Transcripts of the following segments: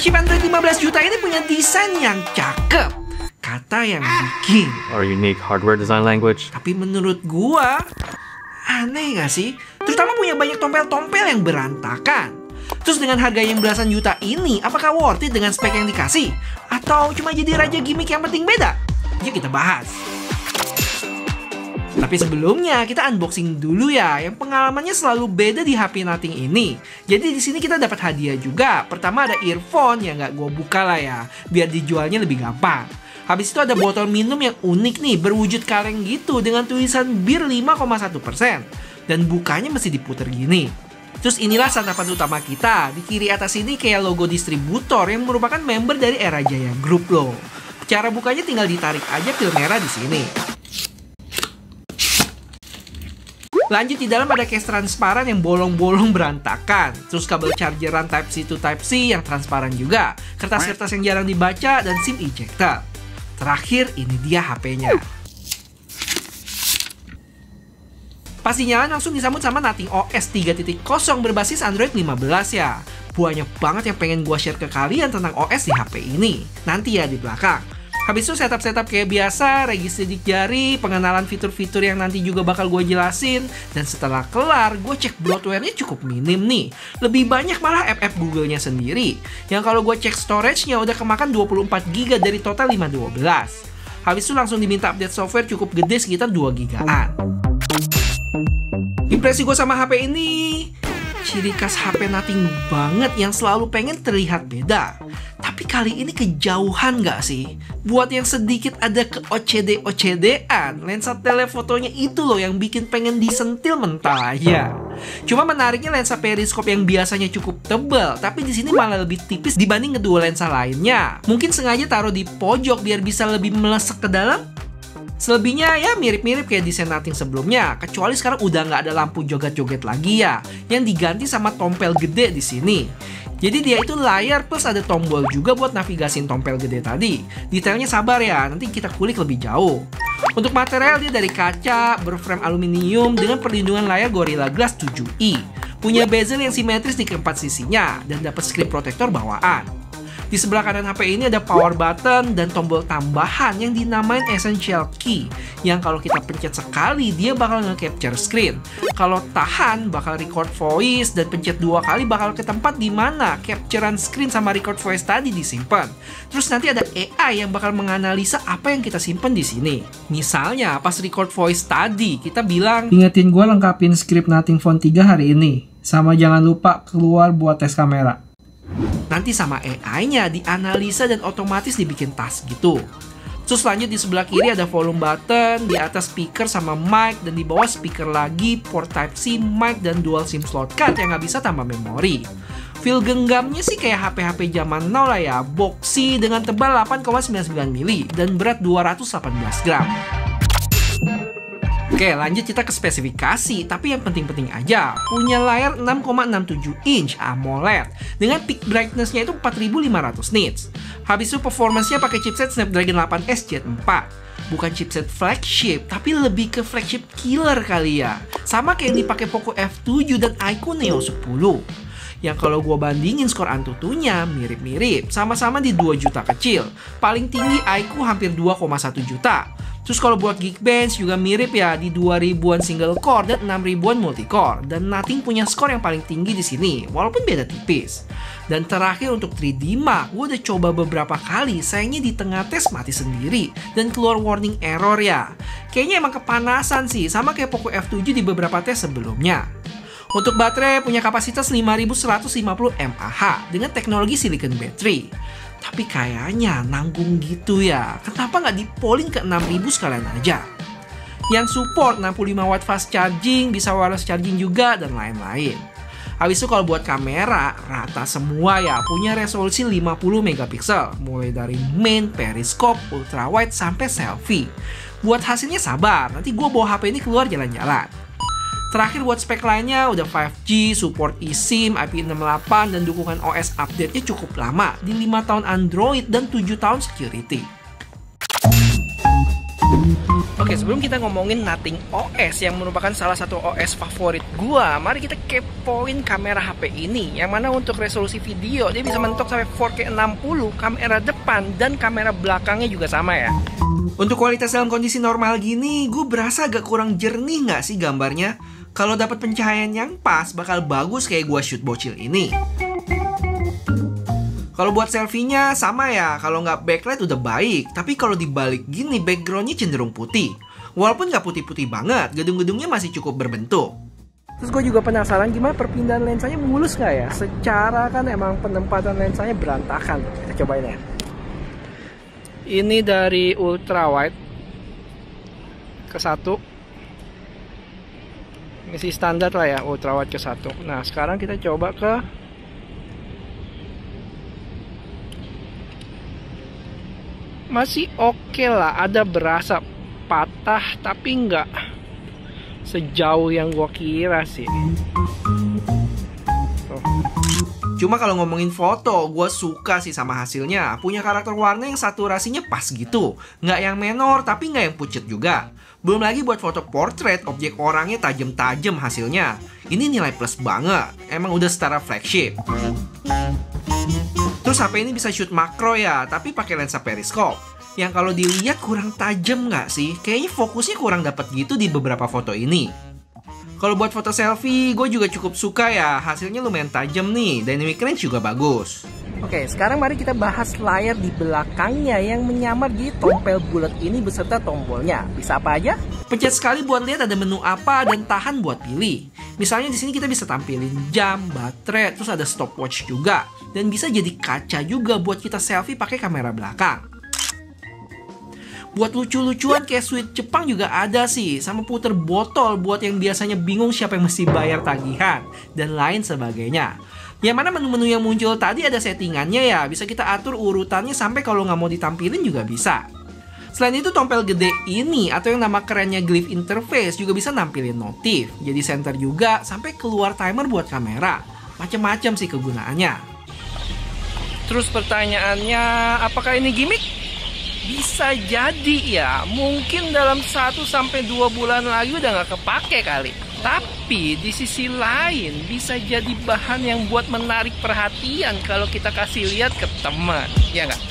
Flagship Android 15 juta ini punya desain yang cakep. Kata yang bikin. Our unique hardware design language. Tapi menurut gua, aneh gak sih? Terutama punya banyak tompel-tompel yang berantakan. Terus dengan harga yang belasan juta ini, apakah worth it dengan spek yang dikasih? Atau cuma jadi raja gimmick yang penting beda? Yuk kita bahas. Tapi sebelumnya kita unboxing dulu ya, yang pengalamannya selalu beda di HP Nothing ini. Jadi di sini kita dapat hadiah juga. Pertama ada earphone yang nggak gue buka lah ya, biar dijualnya lebih gampang. Habis itu ada botol minum yang unik nih, berwujud kaleng gitu dengan tulisan bir 5,1%. Dan bukanya mesti diputer gini. Terus inilah santapan utama kita. Di kiri atas ini kayak logo distributor yang merupakan member dari Era Jaya Group loh. Cara bukanya tinggal ditarik aja pil merah di sini. Lanjut, di dalam ada case transparan yang bolong-bolong berantakan. Terus kabel chargeran Type-C to Type-C yang transparan juga. Kertas-kertas yang jarang dibaca dan SIM ejector. Terakhir, ini dia HP-nya. Pas dinyalain langsung disambut sama Nothing OS 3.0 berbasis Android 15 ya. Banyak banget yang pengen gua share ke kalian tentang OS di HP ini. Nanti ya di belakang. Habis itu setup kayak biasa, registry sidik jari, pengenalan fitur-fitur yang nanti juga bakal gue jelasin. Dan setelah kelar, gue cek bloatware-nya cukup minim nih. Lebih banyak malah app-app Google-nya sendiri. Yang kalau gue cek storage-nya udah kemakan 24GB dari total 512. Habis itu langsung diminta update software cukup gede sekitar 2GB-an. Impresi gue sama HP ini, ciri khas HP Nothing banget yang selalu pengen terlihat beda. Tapi kali ini kejauhan gak sih? Buat yang sedikit ada ke OCD-OCD-an, lensa telefotonya itu loh yang bikin pengen disentil mentah aja. Cuma menariknya lensa periskop yang biasanya cukup tebal, tapi di sini malah lebih tipis dibanding kedua lensa lainnya. Mungkin sengaja taruh di pojok biar bisa lebih melesek ke dalam. Selebihnya ya mirip-mirip kayak desain Nothing sebelumnya, kecuali sekarang udah nggak ada lampu joget-joget lagi ya, yang diganti sama tompel gede di sini. Jadi dia itu layar plus ada tombol juga buat navigasiin tompel gede tadi. Detailnya sabar ya, nanti kita kulik lebih jauh. Untuk material dia dari kaca, berframe aluminium dengan perlindungan layar Gorilla Glass 7i. Punya bezel yang simetris di keempat sisinya dan dapat screen protector bawaan. Di sebelah kanan HP ini ada power button dan tombol tambahan yang dinamain Essential Key. Yang kalau kita pencet sekali, dia bakal nge-capture screen. Kalau tahan, bakal record voice, dan pencet 2 kali bakal ke tempat di mana capturean screen sama record voice tadi disimpan. Terus nanti ada AI yang bakal menganalisa apa yang kita simpan di sini. Misalnya, pas record voice tadi, kita bilang, "Ingetin gue lengkapin script Nothing Phone 3 hari ini. Sama jangan lupa keluar buat tes kamera." Nanti sama AI-nya dianalisa dan otomatis dibikin task gitu. Terus lanjut di sebelah kiri ada volume button, di atas speaker sama mic, dan di bawah speaker lagi, port Type-C, mic, dan dual SIM slot card yang nggak bisa tambah memori. Feel genggamnya sih kayak HP-HP zaman now lah ya, boxy dengan tebal 8,99 mili dan berat 218 gram. Oke, lanjut kita ke spesifikasi, tapi yang penting-penting aja. Punya layar 6,67 inch AMOLED dengan peak brightness-nya itu 4500 nits. Habis itu performance-nya pakai chipset Snapdragon 8S Gen 4. Bukan chipset flagship, tapi lebih ke flagship killer kali ya. Sama kayak yang dipakai Poco F7 dan iQOO Neo 10. Yang kalau gue bandingin skor Antutunya mirip-mirip, sama-sama di 2 juta kecil. Paling tinggi iQOO hampir 2,1 juta. Terus kalau buat Geekbench juga mirip ya, di 2000-an single core dan 6000-an multi core. Dan Nothing punya skor yang paling tinggi di sini, walaupun beda tipis. Dan terakhir untuk 3D Mark, gue udah coba beberapa kali, sayangnya di tengah tes mati sendiri dan keluar warning error ya. Kayaknya emang kepanasan sih, sama kayak Poco F7 di beberapa tes sebelumnya. Untuk baterai punya kapasitas 5150 mAh dengan teknologi silicon battery. Tapi kayaknya nanggung gitu ya. Kenapa nggak dipolin ke 6000 sekalian aja? Yang support 65 watt fast charging, bisa wireless charging juga, dan lain-lain. Habis itu kalau buat kamera, rata semua ya. Punya resolusi 50 megapiksel. Mulai dari main, periskop, ultrawide, sampai selfie. Buat hasilnya sabar, nanti gue bawa HP ini keluar jalan-jalan. Terakhir buat spek lainnya udah 5G, support eSIM, IP68, dan dukungan OS update-nya cukup lama di 5 tahun Android dan 7 tahun security. Oke, sebelum kita ngomongin Nothing OS yang merupakan salah satu OS favorit gua, mari kita kepoin kamera HP ini. Yang mana untuk resolusi video dia bisa mentok sampai 4K 60, kamera depan dan kamera belakangnya juga sama ya. Untuk kualitas dalam kondisi normal gini, gue berasa agak kurang jernih nggak sih gambarnya? Kalau dapat pencahayaan yang pas, bakal bagus kayak gua shoot bocil ini. Kalau buat selfie-nya sama ya, kalau nggak backlight udah baik. Tapi kalau dibalik gini, background-nya cenderung putih. Walaupun nggak putih-putih banget, gedung-gedungnya masih cukup berbentuk. Terus gue juga penasaran gimana perpindahan lensanya mulus nggak ya? Secara kan emang penempatan lensanya berantakan. Kita cobain ya. Ini dari ultra wide ke 1. Masih standar lah ya, ultra wide ke 1. Nah sekarang kita coba ke masih oke lah, ada berasa patah tapi nggak sejauh yang gua kira sih. Cuma kalau ngomongin foto, gue suka sih sama hasilnya. Punya karakter warna yang saturasinya pas gitu, nggak yang menor tapi nggak yang pucet juga. Belum lagi buat foto portrait, objek orangnya tajam-tajam hasilnya. Ini nilai plus banget, emang udah setara flagship. Terus HP ini bisa shoot makro ya, tapi pakai lensa periskop. Yang kalau dilihat kurang tajam nggak sih? Kayaknya fokusnya kurang dapat gitu di beberapa foto ini. Kalau buat foto selfie, gue juga cukup suka ya. Hasilnya lumayan tajam nih, dynamic range juga bagus. Oke, sekarang mari kita bahas layar di belakangnya yang menyamar di tombol bulat ini beserta tombolnya. Bisa apa aja? Pencet sekali buat lihat ada menu apa dan tahan buat pilih. Misalnya di sini kita bisa tampilin jam, baterai, terus ada stopwatch juga. Dan bisa jadi kaca juga buat kita selfie pakai kamera belakang. Buat lucu-lucuan kayak sweet Jepang juga ada sih. Sama puter botol buat yang biasanya bingung siapa yang mesti bayar tagihan. Dan lain sebagainya. Yang mana menu-menu yang muncul tadi ada settingannya ya. Bisa kita atur urutannya sampai kalau nggak mau ditampilin juga bisa. Selain itu tombol gede ini atau yang nama kerennya Glyph Interface juga bisa nampilin notif. Jadi center juga sampai keluar timer buat kamera. Macam-macam sih kegunaannya. Terus pertanyaannya, apakah ini gimmick? Bisa jadi ya, mungkin dalam 1-2 bulan lagi udah nggak kepake kali. Tapi di sisi lain bisa jadi bahan yang buat menarik perhatian kalau kita kasih lihat ke teman, ya nggak?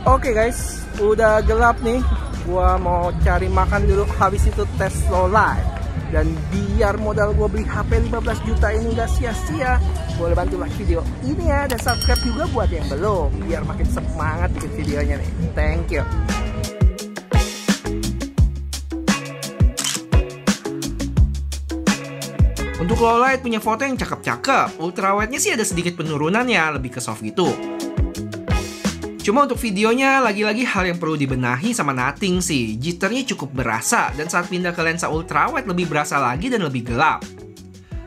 Oke guys, udah gelap nih. Gua mau cari makan dulu, habis itu tes slow live. Dan biar modal gua beli HP 15 juta ini nggak sia-sia, boleh bantu like video ini ya, dan subscribe juga buat yang belum, biar makin semangat bikin videonya nih. Thank you. Untuk low light punya foto yang cakep-cakep. Ultra wide-nya sih ada sedikit penurunan ya, lebih ke soft gitu. Cuma untuk videonya lagi-lagi hal yang perlu dibenahi sama Nothing sih. Jitternya cukup berasa dan saat pindah ke lensa ultra wide lebih berasa lagi dan lebih gelap.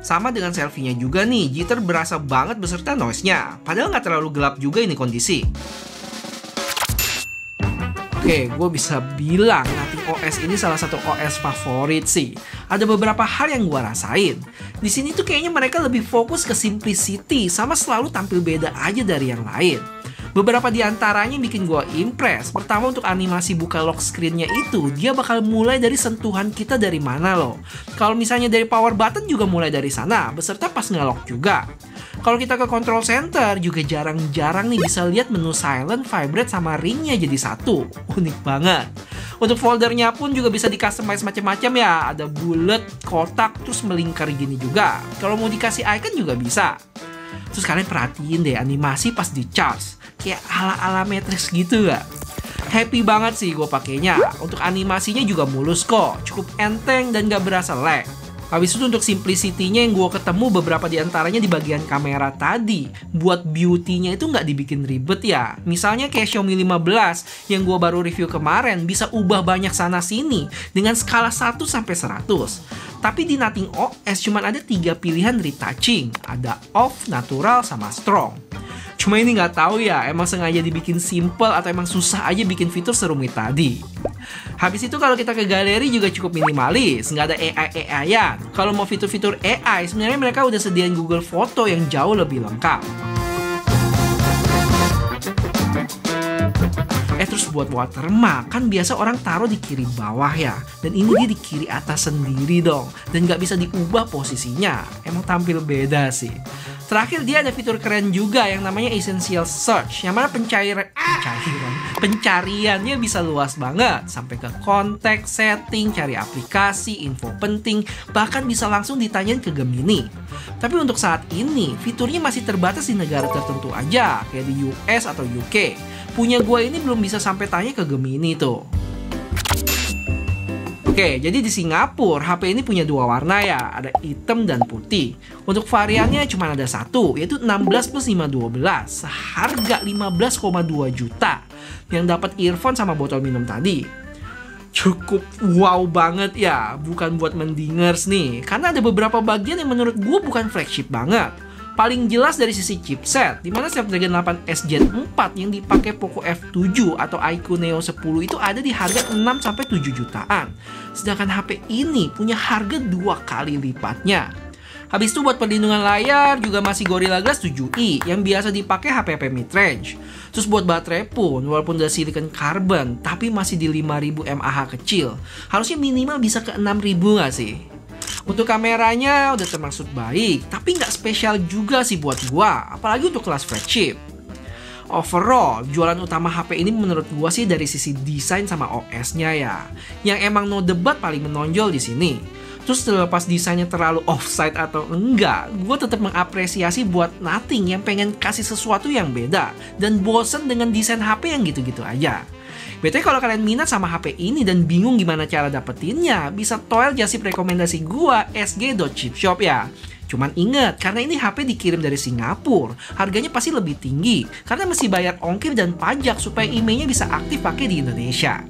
Sama dengan selfie-nya juga nih, jitter berasa banget beserta noise-nya. Padahal nggak terlalu gelap juga ini kondisi. Oke, gue bisa bilang Nothing OS ini salah satu OS favorit sih. Ada beberapa hal yang gue rasain. Di sini tuh kayaknya mereka lebih fokus ke simplicity sama selalu tampil beda aja dari yang lain. Beberapa di antaranya bikin gue impress. Pertama untuk animasi buka lock screen-nya itu, dia bakal mulai dari sentuhan kita dari mana loh. Kalau misalnya dari power button juga mulai dari sana, beserta pas nge-lock juga. Kalau kita ke control center juga jarang-jarang nih bisa lihat menu silent, vibrate sama ringnya jadi satu. Unik banget. Untuk foldernya pun juga bisa di-customize macam-macam ya. Ada bulat, kotak, terus melingkar gini juga. Kalau mau dikasih icon juga bisa. Terus kalian perhatiin deh animasi pas di charge. Kayak ala-ala Matrix gitu gak? Happy banget sih gue pakainya. Untuk animasinya juga mulus kok. Cukup enteng dan gak berasa lag. Habis itu untuk simplicity-nya yang gue ketemu beberapa di antaranya di bagian kamera tadi. Buat beauty-nya itu nggak dibikin ribet ya. Misalnya kayak Xiaomi 15 yang gue baru review kemarin bisa ubah banyak sana-sini dengan skala 1 sampai 100. Tapi di Nothing OS cuma ada 3 pilihan retouching. Ada off, natural, sama strong. Cuma ini nggak tahu ya, emang sengaja dibikin simple atau emang susah aja bikin fitur serumit tadi. Habis itu kalau kita ke galeri juga cukup minimalis, nggak ada AI-an. Kalau mau fitur-fitur AI, sebenarnya mereka udah sediain Google Foto yang jauh lebih lengkap. Terus buat watermark, kan biasa orang taruh di kiri bawah ya. Dan ini dia di kiri atas sendiri dong. Dan nggak bisa diubah posisinya. Emang tampil beda sih. Terakhir dia ada fitur keren juga yang namanya Essential Search. Yang mana pencariannya bisa luas banget. Sampai ke konteks, setting, cari aplikasi, info penting. Bahkan bisa langsung ditanyain ke Gemini. Tapi untuk saat ini, fiturnya masih terbatas di negara tertentu aja. Kayak di US atau UK. Punya gue ini belum bisa sampai tanya ke Gemini tuh. Oke, jadi di Singapura HP ini punya dua warna ya, ada hitam dan putih. Untuk variannya cuma ada satu, yaitu 16 plus 512, seharga 15,2 juta. Yang dapat earphone sama botol minum tadi. Cukup wow banget ya, bukan buat mendingers nih. Karena ada beberapa bagian yang menurut gue bukan flagship banget. Paling jelas dari sisi chipset, dimana Snapdragon 8S Gen 4 yang dipakai Poco F7 atau iQOO Neo 10 itu ada di harga 6-7 jutaan. Sedangkan HP ini punya harga 2 kali lipatnya. Habis itu buat perlindungan layar juga masih Gorilla Glass 7i yang biasa dipakai HP mid-range. Terus buat baterai pun walaupun udah silicon carbon tapi masih di 5000 mAh kecil. Harusnya minimal bisa ke 6000 nggak sih? Untuk kameranya udah termasuk baik, tapi nggak spesial juga sih buat gua, apalagi untuk kelas flagship. Overall, jualan utama HP ini menurut gua sih dari sisi desain sama OS-nya ya, yang emang no debat paling menonjol di sini. Terus terlepas desainnya terlalu offside atau enggak, gue tetap mengapresiasi buat Nothing yang pengen kasih sesuatu yang beda dan bosen dengan desain HP yang gitu-gitu aja. BTW kalau kalian minat sama HP ini dan bingung gimana cara dapetinnya, bisa toel jasip rekomendasi gua sg.chipshop ya. Cuman inget, karena ini HP dikirim dari Singapura, harganya pasti lebih tinggi karena mesti bayar ongkir dan pajak supaya emailnya bisa aktif pakai di Indonesia.